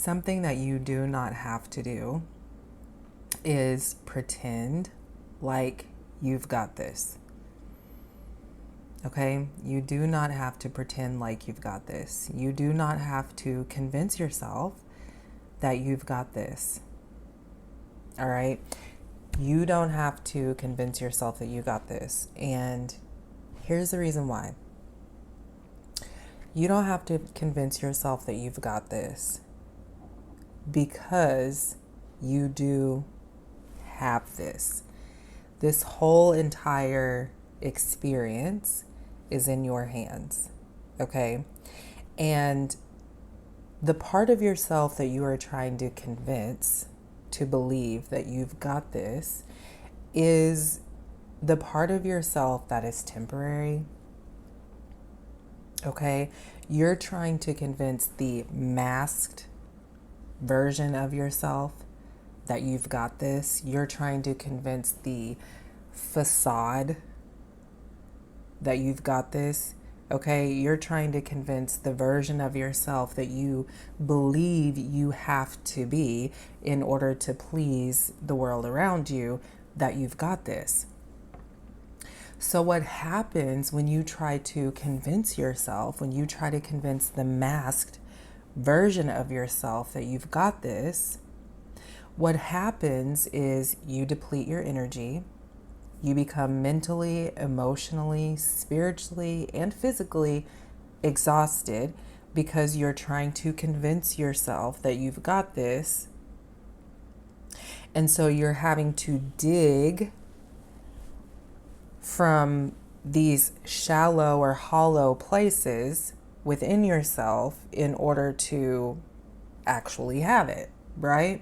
something that you do not have to do is pretend like you've got this. Okay? You do not have to pretend like you've got this. You do not have to convince yourself that you've got this. All right? You don't have to convince yourself that you got this. And here's the reason why. You don't have to convince yourself that you've got this because you do have this. This whole entire experience is in your hands, okay? And the part of yourself that you are trying to convince to believe that you've got this is the part of yourself that is temporary, okay? You're trying to convince the masked version of yourself that you've got this. You're trying to convince the facade that you've got this. Okay, you're trying to convince the version of yourself that you believe you have to be in order to please the world around you that you've got this. So what happens when you try to convince yourself, when you try to convince the masked version of yourself that you've got this, what happens is you deplete your energy. You become mentally, emotionally, spiritually, and physically exhausted because you're trying to convince yourself that you've got this. And so you're having to dig from these shallow or hollow places within yourself in order to actually have it, right?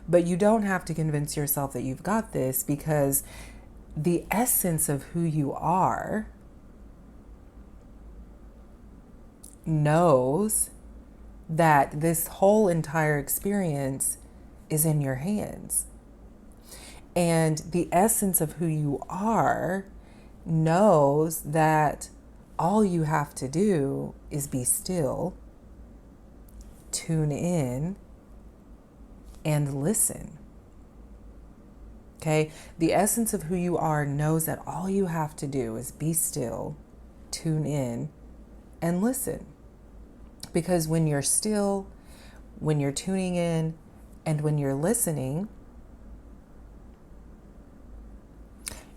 But you don't have to convince yourself that you've got this because the essence of who you are knows that this whole entire experience is in your hands. And the essence of who you are knows that all you have to do is be still, tune in, and listen. Okay? The essence of who you are knows that all you have to do is be still, tune in, and listen. Because when you're still, when you're tuning in, and when you're listening,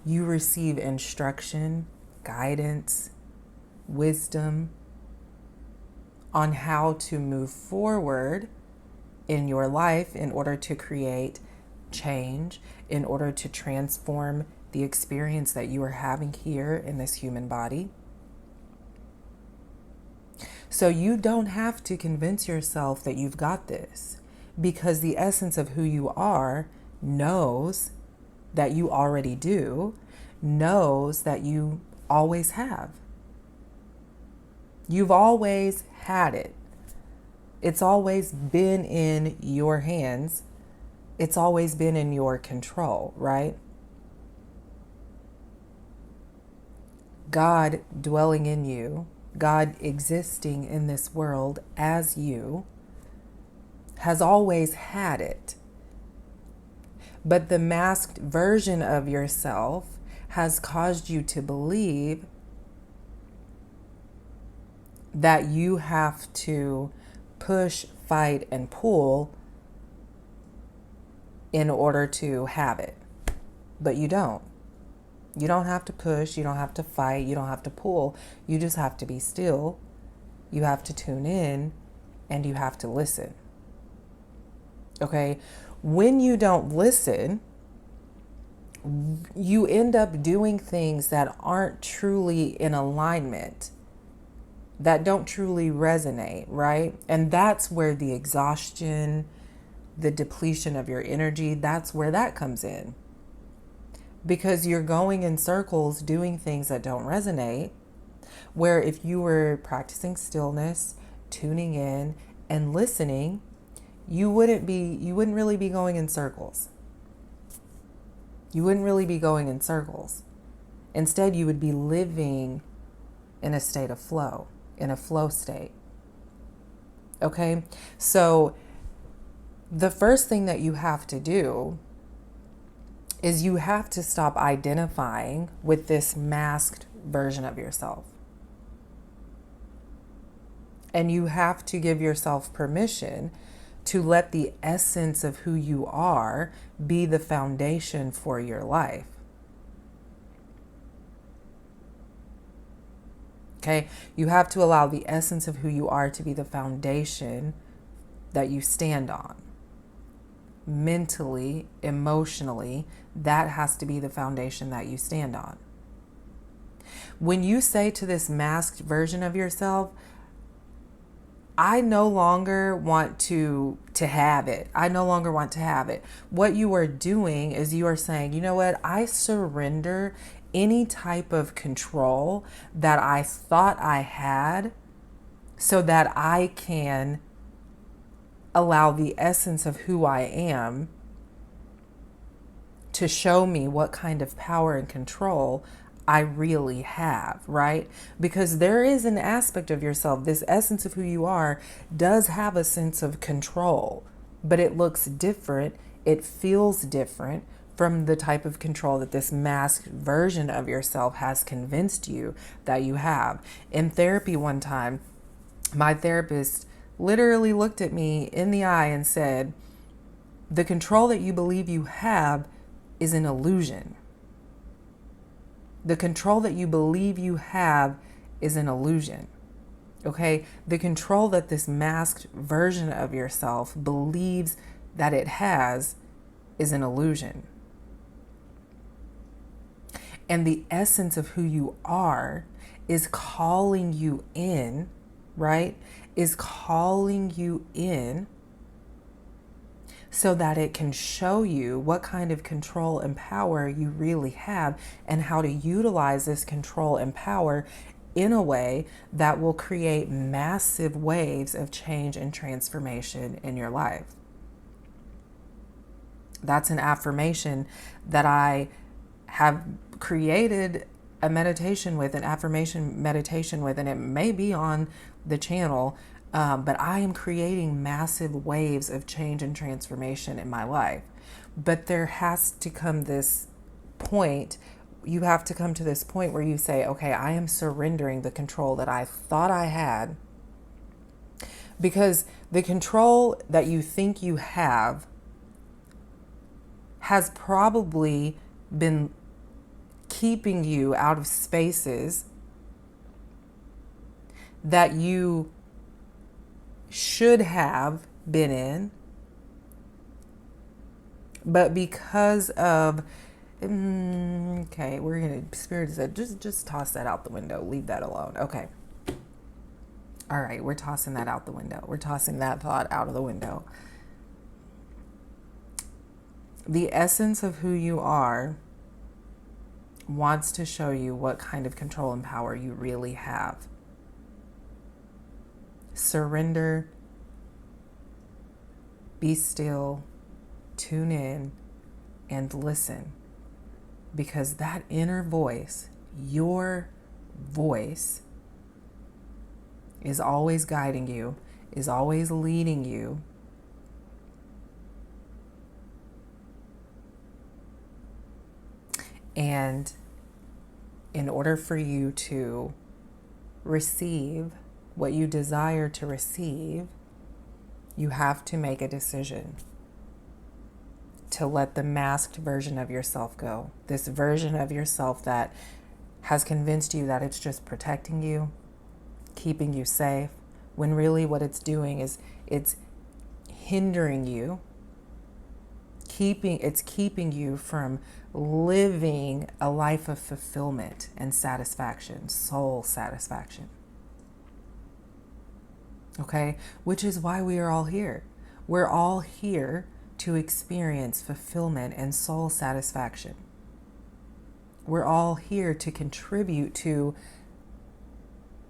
you receive instruction, guidance, wisdom on how to move forward in your life in order to create change, in order to transform the experience that you are having here in this human body. So you don't have to convince yourself that you've got this because the essence of who you are knows that you already do, knows that you always have. You've always had it. It's always been in your hands. It's always been in your control, right? God dwelling in you, God existing in this world as you, has always had it. But the masked version of yourself has caused you to believe that you have to push, fight, and pull in order to have it. But you don't. You don't have to push, you don't have to fight, you don't have to pull. You just have to be still. You have to tune in and you have to listen. Okay? When you don't listen, you end up doing things that aren't truly in alignment, that don't truly resonate, right? And that's where the exhaustion, the depletion of your energy, that's where that comes in. Because you're going in circles doing things that don't resonate, where if you were practicing stillness, tuning in, and listening, you wouldn't really be going in circles. You wouldn't really be going in circles. Instead, you would be living in a state of flow, in a flow state. Okay? So the first thing that you have to do is you have to stop identifying with this masked version of yourself. And you have to give yourself permission to let the essence of who you are be the foundation for your life. Okay? You have to allow the essence of who you are to be the foundation that you stand on. Mentally, emotionally, that has to be the foundation that you stand on. When you say to this masked version of yourself, I no longer want to have it. I no longer want to have it. What you are doing is you are saying, you know what? I surrender any type of control that I thought I had so that I can allow the essence of who I am to show me what kind of power and control I really have, right? Because there is an aspect of yourself, this essence of who you are does have a sense of control, but it looks different. It feels different from the type of control that this masked version of yourself has convinced you that you have. In therapy one time, my therapist literally looked at me in the eye and said, the control that you believe you have is an illusion. The control that you believe you have is an illusion. Okay? The control that this masked version of yourself believes that it has is an illusion. And the essence of who you are is calling you in, right? Is calling you in so that it can show you what kind of control and power you really have and how to utilize this control and power in a way that will create massive waves of change and transformation in your life. That's an affirmation that I have created a meditation with, an affirmation meditation with, and it may be on the channel. But I am creating massive waves of change and transformation in my life. But there has to come this point, you have to come to this point where you say, okay, I am surrendering the control that I thought I had. Because the control that you think you have has probably been keeping you out of spaces that you should have been in, but because of okay, we're gonna, Spirit said just toss that out the window, leave that alone. Okay, all right, we're tossing that out the window, we're tossing that thought out of the window. The essence of who you are wants to show you what kind of control and power you really have. Surrender, be still, tune in, and listen. Because that inner voice, your voice, is always guiding you, is always leading you. And in order for you to receive what you desire to receive, you have to make a decision to let the masked version of yourself go. This version of yourself that has convinced you that it's just protecting you, keeping you safe, when really what it's doing is it's hindering you, keeping you from living a life of fulfillment and satisfaction, soul satisfaction. Okay? Which is why we are all here. We're all here to experience fulfillment and soul satisfaction. We're all here to contribute to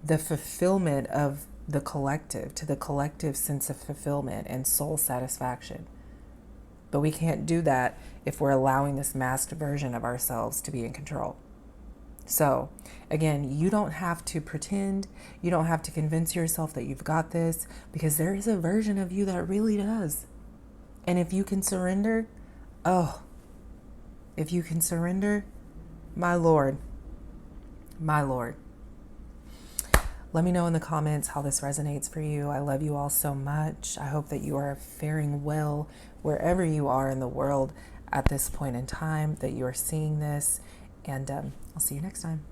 the fulfillment of the collective, to the collective sense of fulfillment and soul satisfaction. But we can't do that if we're allowing this masked version of ourselves to be in control. So, again, you don't have to pretend, you don't have to convince yourself that you've got this, because there is a version of you that really does. And if you can surrender, oh, if you can surrender, my Lord, my Lord. Let me know in the comments how this resonates for you. I love you all so much. I hope that you are faring well wherever you are in the world at this point in time, that you are seeing this. And I'll see you next time.